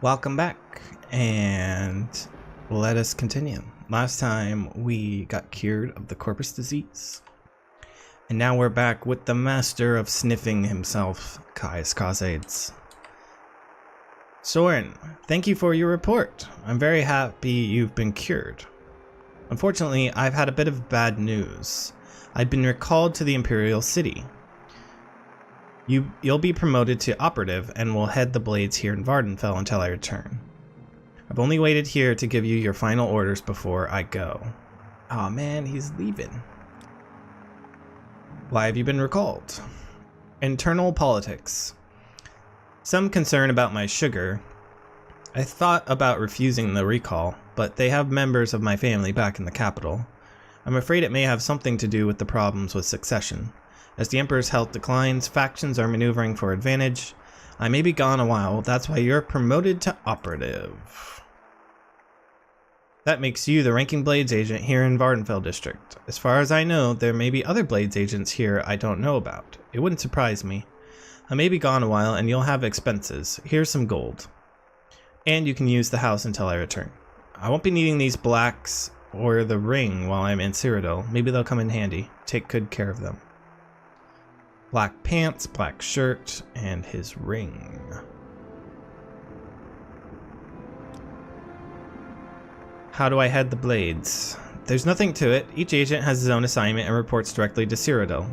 Welcome back, and let us continue. Last time we got cured of the corpus disease, and now we're back with the master of sniffing himself, Caius. Soren, thank you for your report. I'm very happy you've been cured. Unfortunately, I've had a bit of bad news. I've been recalled to the Imperial City. You'll be promoted to operative and will head the blades here in Vardenfell until I return. I've only waited here to give you your final orders before I go. Aw man, he's leaving. Why have you been recalled? Internal politics. Some concern about my sugar. I thought about refusing the recall, but they have members of my family back in the capital. I'm afraid it may have something to do with the problems with succession. As the Emperor's health declines, factions are maneuvering for advantage. I may be gone a while, that's why you're promoted to operative. That makes you the ranking Blades agent here in Vardenfell district. As far as I know, there may be other Blades agents here I don't know about. It wouldn't surprise me. I may be gone a while and you'll have expenses. Here's some gold. And you can use the house until I return. I won't be needing these blacks or the ring while I'm in Cyrodiil. Maybe they'll come in handy. Take good care of them. Black pants, black shirt, and his ring. How do I head the blades? There's nothing to it. Each agent has his own assignment and reports directly to Cyrodiil.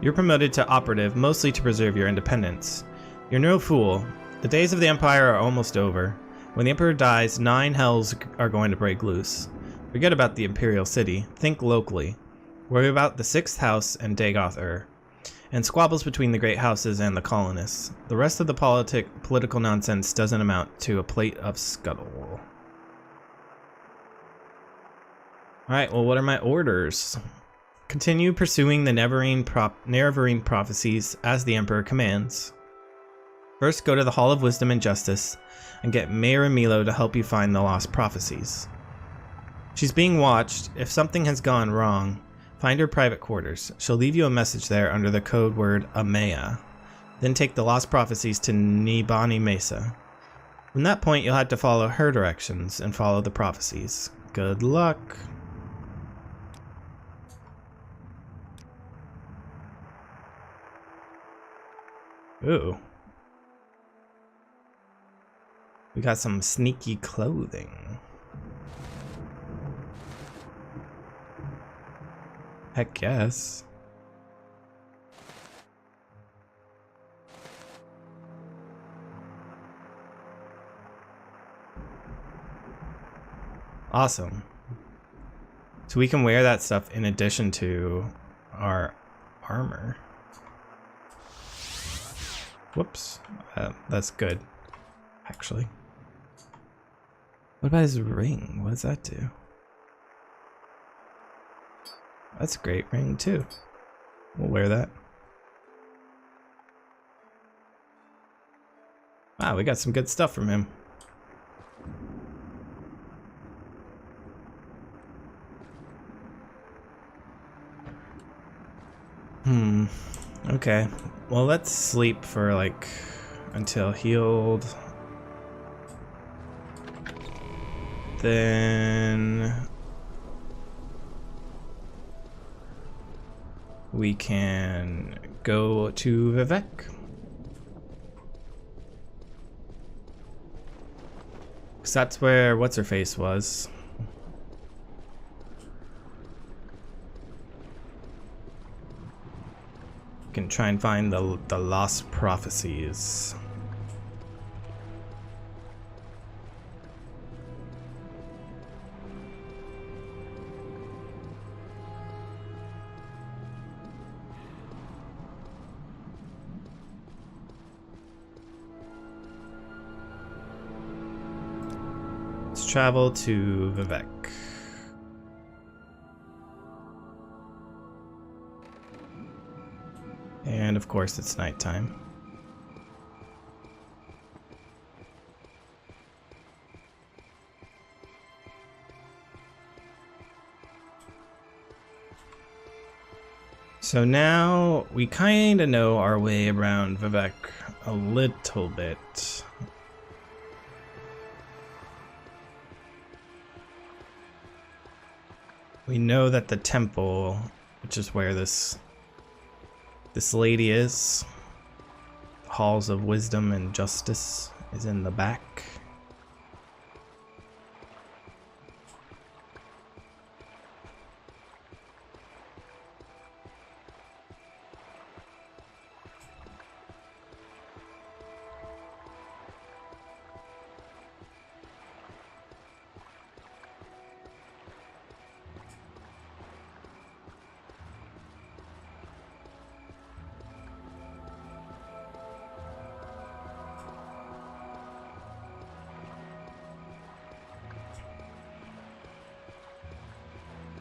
You're promoted to operative, mostly to preserve your independence. You're no fool. The days of the Empire are almost over. When the Emperor dies, 9 hells are going to break loose. Forget about the Imperial City. Think locally. Worry about the 6th House and Dagoth and squabbles between the great houses and the colonists. The rest of the political nonsense doesn't amount to a plate of scuttle. Alright, well, what are my orders? Continue pursuing the Nerevarine prophecies as the Emperor commands. First, go to the Hall of Wisdom and Justice and get Mayor Milo to help you find the lost prophecies. She's being watched. If something has gone wrong, find her private quarters. She'll leave you a message there under the code word Amaya. Then take the lost prophecies to Nibani Mesa. From that point, you'll have to follow her directions and follow the prophecies. Good luck. Ooh. We got some sneaky clothing. Heck yes. Awesome. So we can wear that stuff in addition to our armor. Whoops. That's good, actually. What about his ring? What does that do? That's a great ring too. We'll wear that. Wow, we got some good stuff from him. Okay. Well, let's sleep for like until healed. Then we can go to Vivek. Because that's where what's-her-face was. We can try and find the lost prophecies. Travel to Vivek. And of course it's nighttime. So now we kind of know our way around Vivek a little bit. We know that the temple, which is where this lady is, halls of wisdom and justice, is in the back.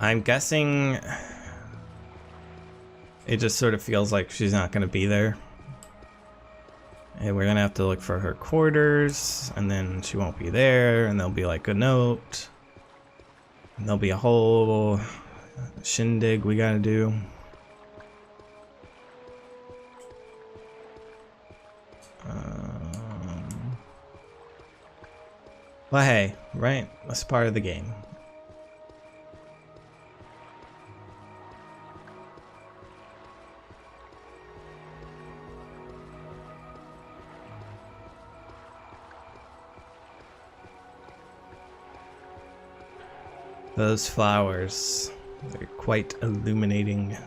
I'm guessing it just sort of feels like she's not going to be there. And we're going to have to look for her quarters, and then she won't be there, and there'll be like a note. And there'll be a whole shindig we got to do. Well, hey, right? That's part of the game. Those flowers, they're quite illuminating.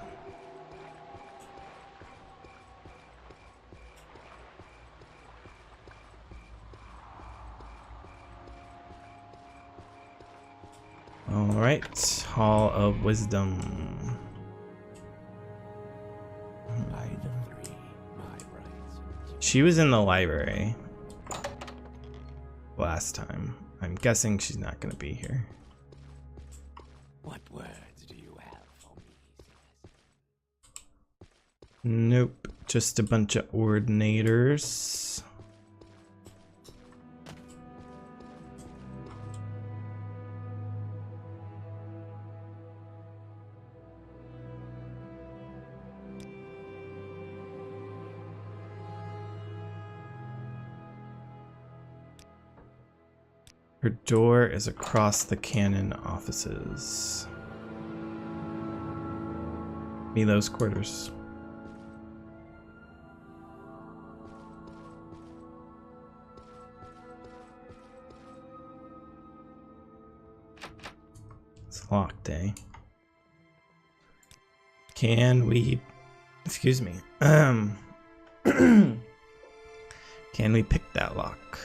All right, Hall of Wisdom. She was in the library last time. I'm guessing she's not going to be here. What words do you have for me? Nope, just a bunch of ordinators. Her door is across the cannon offices. Milo's quarters. It's locked, eh? Can we... Excuse me. Can we pick that lock?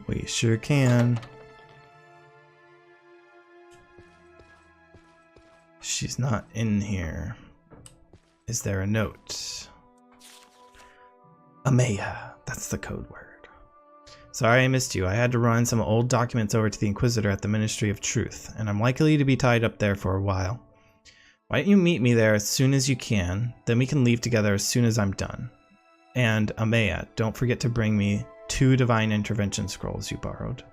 We sure can. She's not in here. Is there a note? Amaya, that's the code word. Sorry I missed you. I had to run some old documents over to the Inquisitor at the Ministry of Truth, and I'm likely to be tied up there for a while. Why don't you meet me there as soon as you can, then we can leave together as soon as I'm done. And Amaya, don't forget to bring me 2 Divine Intervention scrolls you borrowed.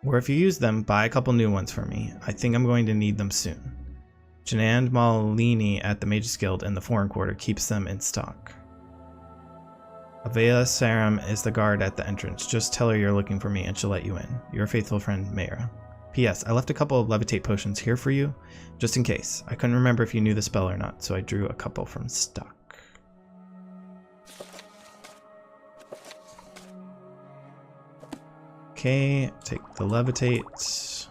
Or if you use them, buy a couple new ones for me. I think I'm going to need them soon. Janand Malini at the Mages Guild in the Foreign Quarter keeps them in stock. Avela Saram is the guard at the entrance. Just tell her you're looking for me and she'll let you in. Your faithful friend, Mayra. P.S. I left a couple of levitate potions here for you, just in case. I couldn't remember if you knew the spell or not, so I drew a couple from stock. Okay, take the levitate.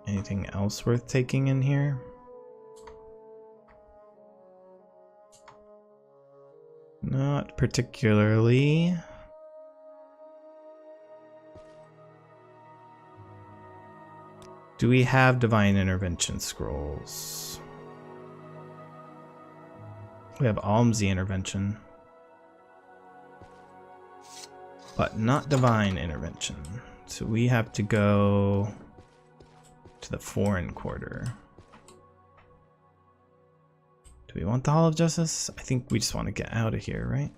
Anything else worth taking in here? Not particularly. Do we have Divine Intervention scrolls? We have Almsy Intervention. But not Divine Intervention. So we have to go to the Foreign Quarter. Do we want the Hall of Justice? I think we just want to get out of here, right?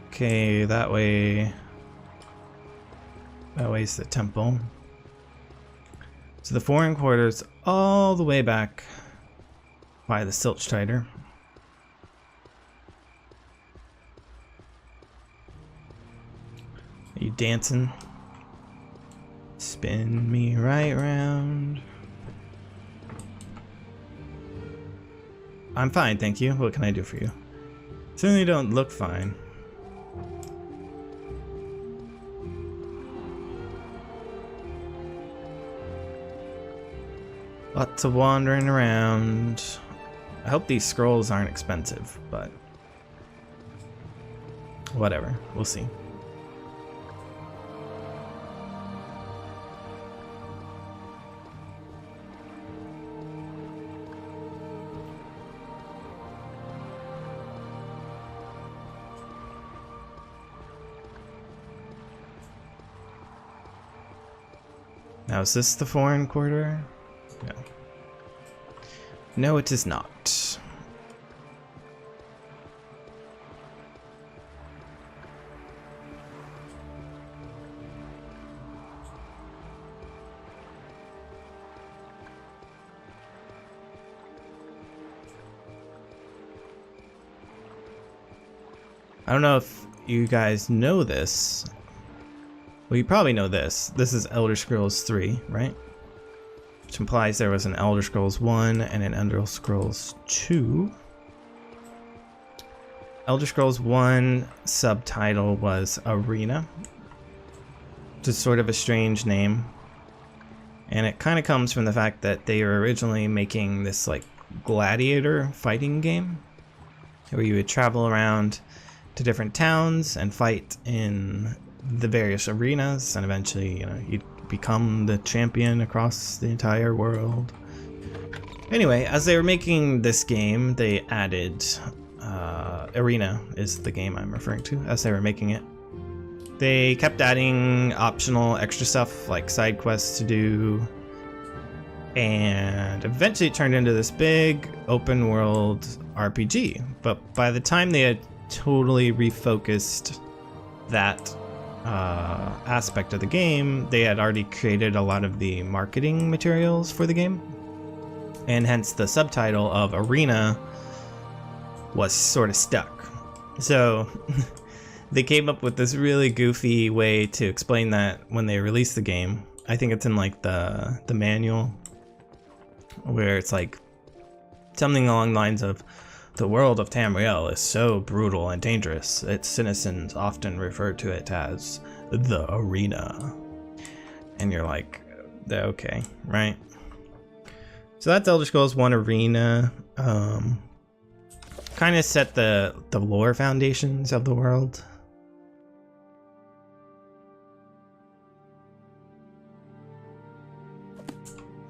Okay, that way That way's the temple. So the foreign quarters all the way back by the Silt Strider. Are you dancing? Spin me right round. I'm fine, thank you. What can I do for you? Certainly don't look fine. Lots of wandering around. I hope these scrolls aren't expensive, but whatever, we'll see. Now, is this the foreign quarter? No. No, it is not. I don't know if you guys know this. Well, you probably know this. This is Elder Scrolls 3, right? Which implies there was an Elder Scrolls 1 and an Elder Scrolls 2. Elder Scrolls 1 subtitle was Arena, which is sort of a strange name. And it kind of comes from the fact that they were originally making this like gladiator fighting game where you would travel around to different towns and fight in the various arenas, and eventually, you know, you'd become the champion across the entire world. Anyway, as they were making this game, they added Arena is the game I'm referring to. As they were making it, they kept adding optional extra stuff like side quests to do, and eventually it turned into this big open world RPG. But by the time they had totally refocused that aspect of the game, they had already created a lot of the marketing materials for the game, and hence the subtitle of Arena was sort of stuck. So they came up with this really goofy way to explain that when they released the game. I think it's in like the manual, where it's like something along the lines of, the world of Tamriel is so brutal and dangerous, its citizens often refer to it as the Arena. And you're like, okay, right? So that's Elder Scrolls 1 Arena. Kind of set the lore foundations of the world.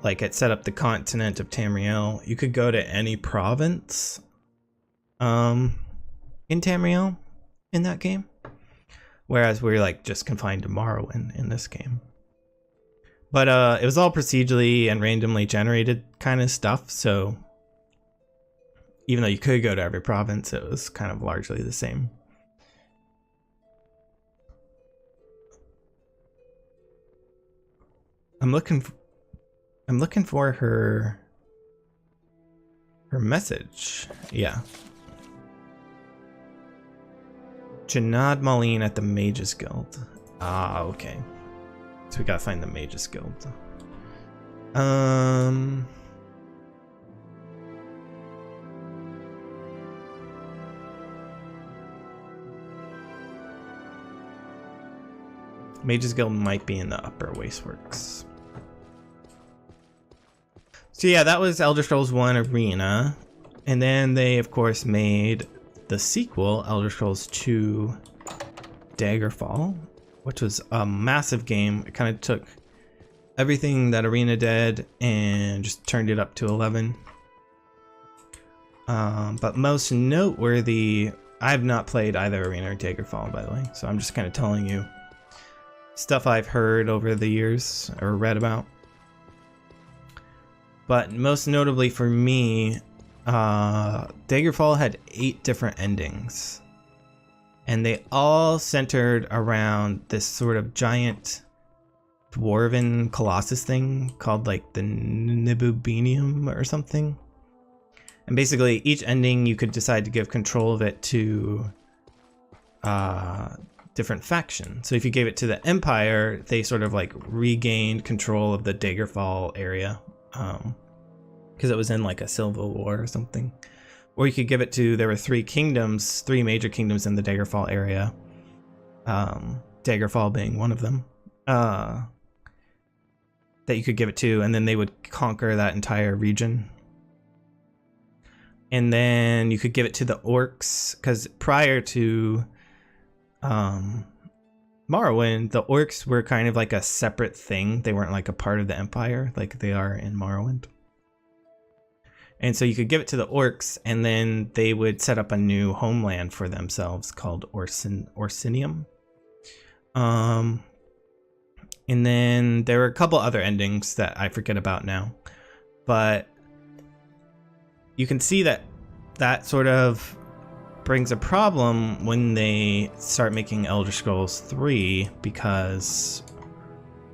Like, it set up the continent of Tamriel. You could go to any province in Tamriel in that game, whereas we're like just confined to Morrowind in this game. But it was all procedurally and randomly generated kind of stuff, so even though you could go to every province, it was kind of largely the same. I'm looking for her message. Yeah. Janad Maline at the Mages Guild. Ah, okay. So we gotta find the Mages Guild. Mages Guild might be in the Upper Wasteworks. So yeah, that was Elder Scrolls 1 Arena. And then they, of course, made the sequel, Elder Scrolls 2 Daggerfall, which was a massive game. It kind of took everything that Arena did and just turned it up to 11. But most noteworthy, I've not played either Arena or Daggerfall, by the way, so I'm just kind of telling you stuff I've heard over the years or read about. But most notably for me, Daggerfall had 8 different endings, and they all centered around this sort of giant dwarven colossus thing called like the Nibubinium or something. And basically each ending you could decide to give control of it to different factions. So if you gave it to the Empire, they sort of like regained control of the Daggerfall area because it was in like a civil war or something. Or you could give it to, there were three major kingdoms in the Daggerfall area. Daggerfall being one of them. That you could give it to, and then they would conquer that entire region. And then you could give it to the orcs, because prior to Morrowind, the orcs were kind of like a separate thing. They weren't like a part of the Empire like they are in Morrowind. And so you could give it to the orcs, and then they would set up a new homeland for themselves called Orsinium. And then there were a couple other endings that I forget about now. But you can see that that sort of brings a problem when they start making Elder Scrolls 3, because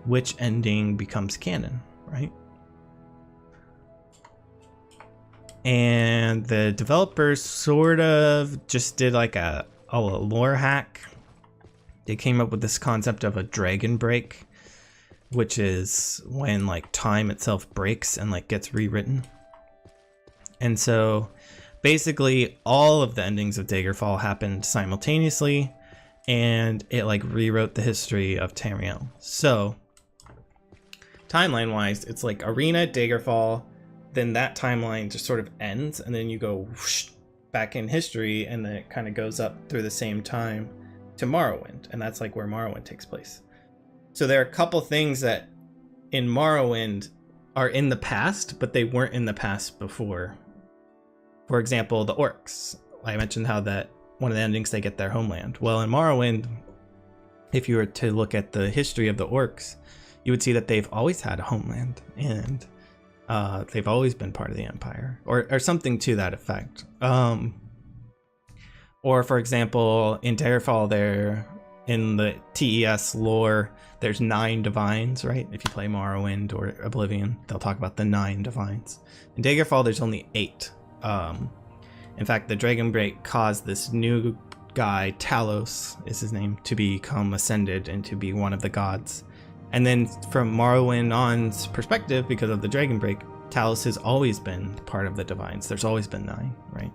which ending becomes canon, right? And the developers sort of just did like a lore hack. They came up with this concept of a dragon break, which is when like time itself breaks and like gets rewritten. And so basically all of the endings of Daggerfall happened simultaneously, and it like rewrote the history of Tamriel. So timeline wise, it's like Arena, Daggerfall, then that timeline just sort of ends, and then you go whoosh, back in history, and then it kind of goes up through the same time to Morrowind, and that's like where Morrowind takes place. So there are a couple things that in Morrowind are in the past, but they weren't in the past before. For example, the orcs. I mentioned how that one of the endings, they get their homeland. Well, in Morrowind, if you were to look at the history of the orcs, you would see that they've always had a homeland, and they've always been part of the Empire, or something to that effect. Or for example, in Daggerfall, there in the TES lore, there's 9 divines, right? If you play Morrowind or Oblivion, they'll talk about the 9 divines. In Daggerfall, there's only 8. In fact, the Dragon Break caused this new guy, Talos is his name, to become ascended and to be one of the gods. And then from Morrowind on's perspective, because of the Dragon Break, Talos has always been part of the divines. There's always been 9, right?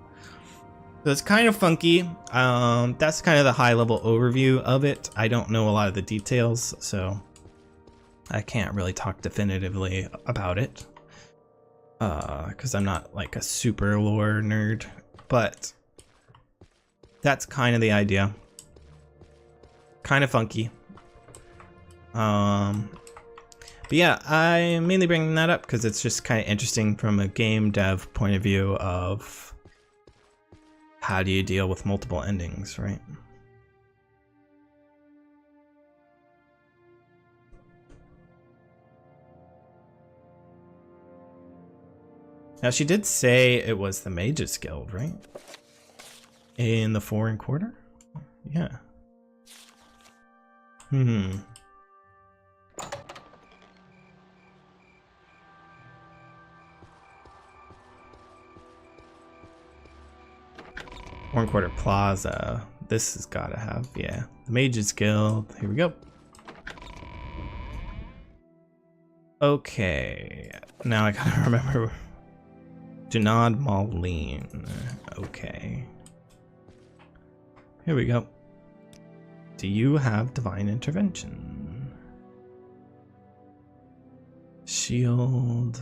So it's kind of funky. That's kind of the high level overview of it. I don't know a lot of the details, so I can't really talk definitively about it. Because I'm not like a super lore nerd, but that's kind of the idea. Kind of funky. But yeah, I'm mainly bringing that up because it's just kind of interesting from a game dev point of view of how do you deal with multiple endings, right? Now, she did say it was the Mages Guild, right? In the Foreign Quarter? Yeah. Foreign Quarter Plaza. This has got to have, yeah. The Mages Guild. Here we go. Okay. Now I gotta remember. Janad Maulene. Okay. Here we go. Do you have Divine Intervention? Shield.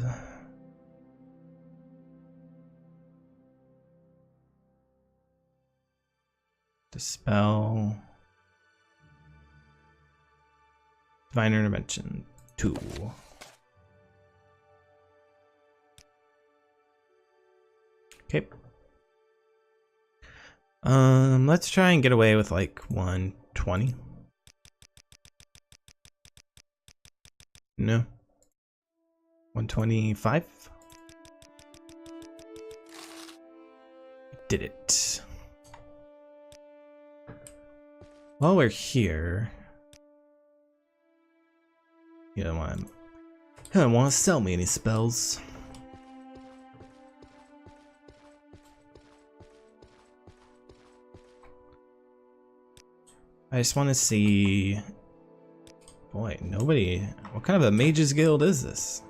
Dispel. Divine Intervention 2. Okay. Let's try and get away with like 120. No. 125. Did it. While we're here, You don't want to sell me any spells. I just want to see. Boy, nobody. What kind of a mage's guild is this?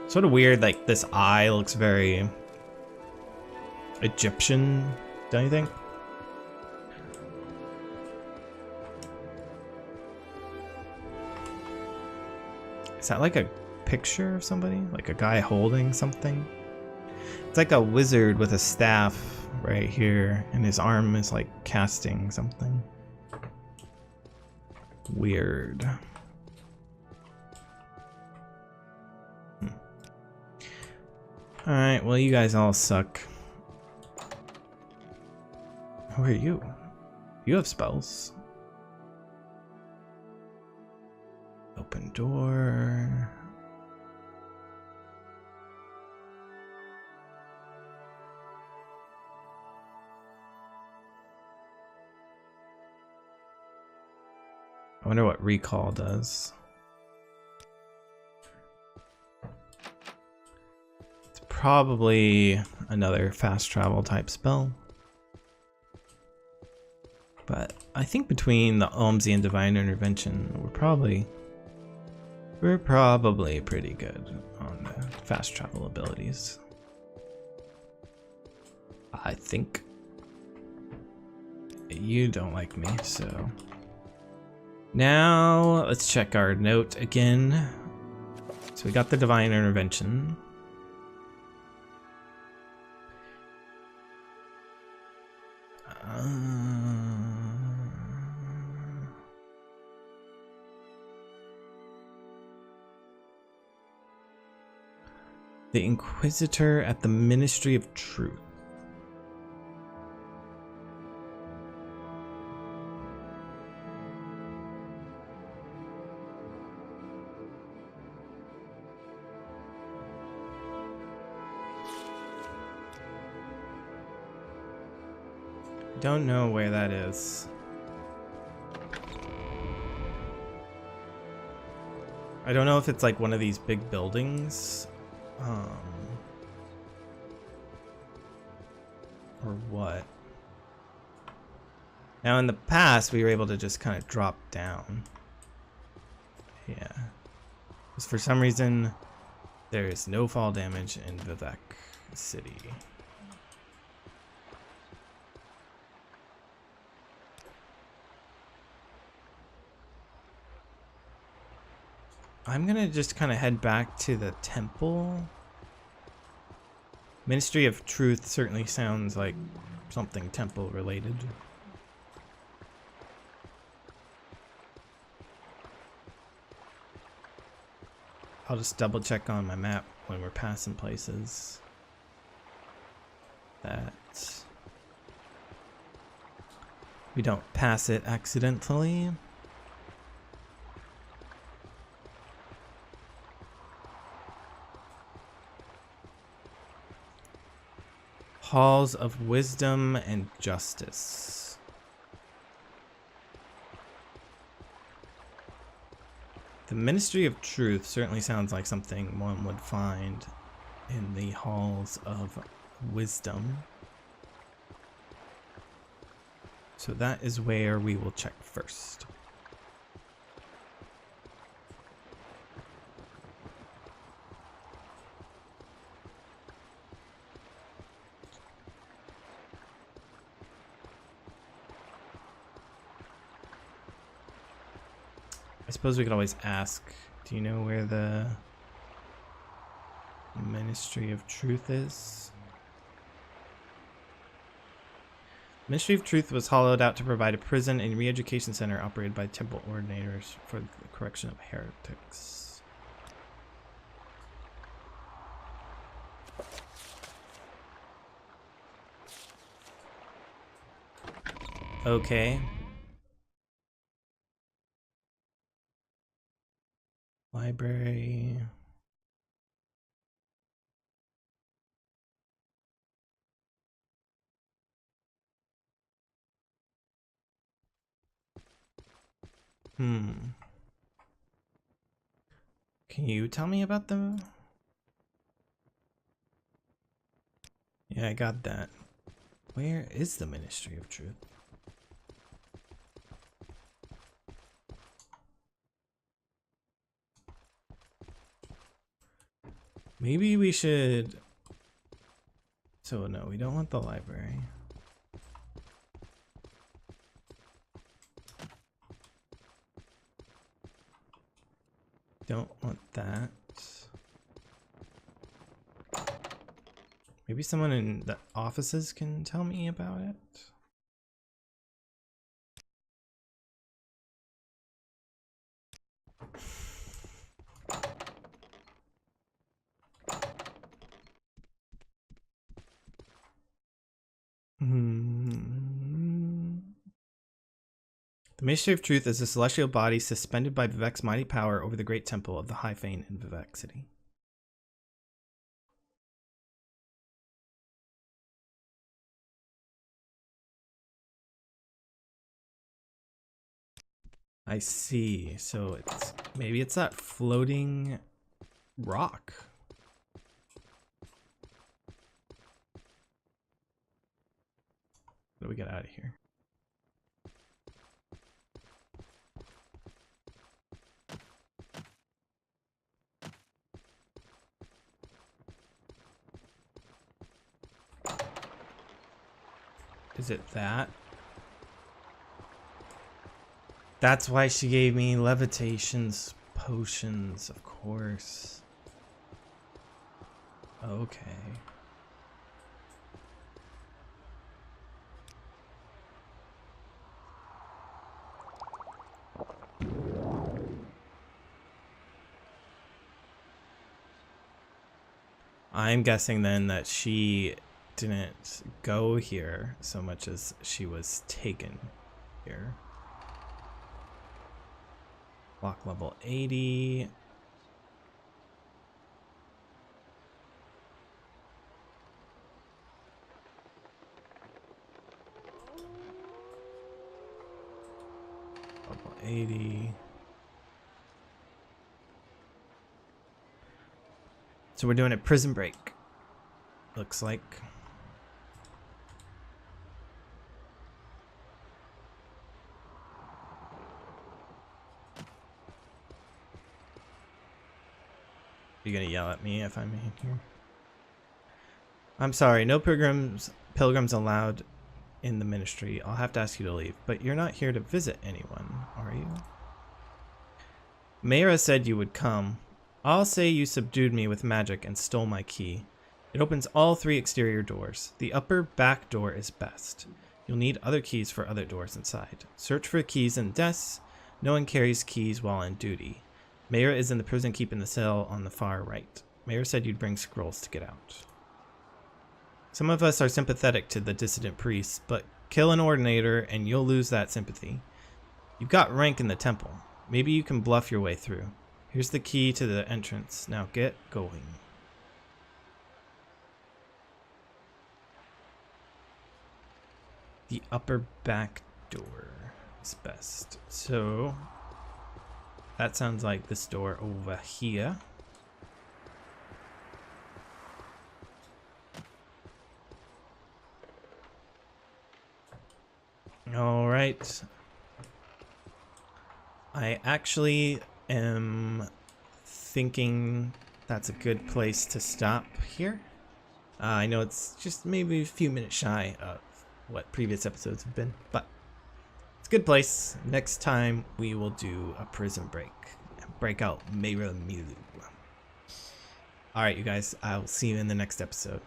Sort of weird, like this eye looks very Egyptian, don't you think? Is that like a picture of somebody? Like a guy holding something? It's like a wizard with a staff right here, and his arm is like casting something. Weird. Alright, well, you guys all suck. Who are you? You have spells. Open door. I wonder what recall does. Probably another fast travel type spell. But I think between the Almsy and Divine Intervention, we're probably pretty good on the fast travel abilities. I think. You don't like me, so. Now let's check our note again. So we got the Divine Intervention. The Inquisitor at the Ministry of Truth. Don't know where that is. I don't know if it's like one of these big buildings. Or what? Now in the past we were able to just kind of drop down. Yeah. Because for some reason there is no fall damage in Vivek City. I'm gonna just kind of head back to the temple. Ministry of Truth certainly sounds like something temple related. I'll just double check on my map when we're passing places that we don't pass it accidentally. Halls of Wisdom and Justice. The Ministry of Truth certainly sounds like something one would find in the Halls of Wisdom. So that is where we will check first. I suppose we could always ask, do you know where the Ministry of Truth is? Ministry of Truth was hollowed out to provide a prison and re-education center operated by temple ordinators for the correction of heretics. Okay. Library. Can you tell me about them? Yeah, I got that. Where is the Ministry of Truth? Maybe we should... So no, we don't want the library. Don't want that. Maybe someone in the offices can tell me about it. The Ministry of Truth is a celestial body suspended by Vivek's mighty power over the great temple of the High Fane in Vivek City. I see. So it's maybe it's that floating rock. What do we get out of here? Is it that? That's why she gave me levitations potions, of course. Okay. I'm guessing then that she didn't go here so much as she was taken here. Lock level 80. Level 80. So we're doing a prison break. Looks like. You're gonna yell at me if I'm in here. I'm sorry, no pilgrims allowed in the ministry. I'll have to ask you to leave, but you're not here to visit anyone, are you? Mayra said you would come. I'll say you subdued me with magic and stole my key. It opens all 3 exterior doors. The upper back door is best. You'll need other keys for other doors inside. Search for keys in desks. No one carries keys while on duty. Mayra is in the prison keep in the cell on the far right. Mayra said you'd bring scrolls to get out. Some of us are sympathetic to the dissident priests, but kill an ordinator and you'll lose that sympathy. You've got rank in the temple. Maybe you can bluff your way through. Here's the key to the entrance. Now get going. The upper back door is best. So that sounds like this door over here. All right. I actually am thinking that's a good place to stop here. I know it's just maybe a few minutes shy of what previous episodes have been, but it's a good place. Next time we will do a prison break and break out Mayra Milu. All right, you guys, I'll see you in the next episode.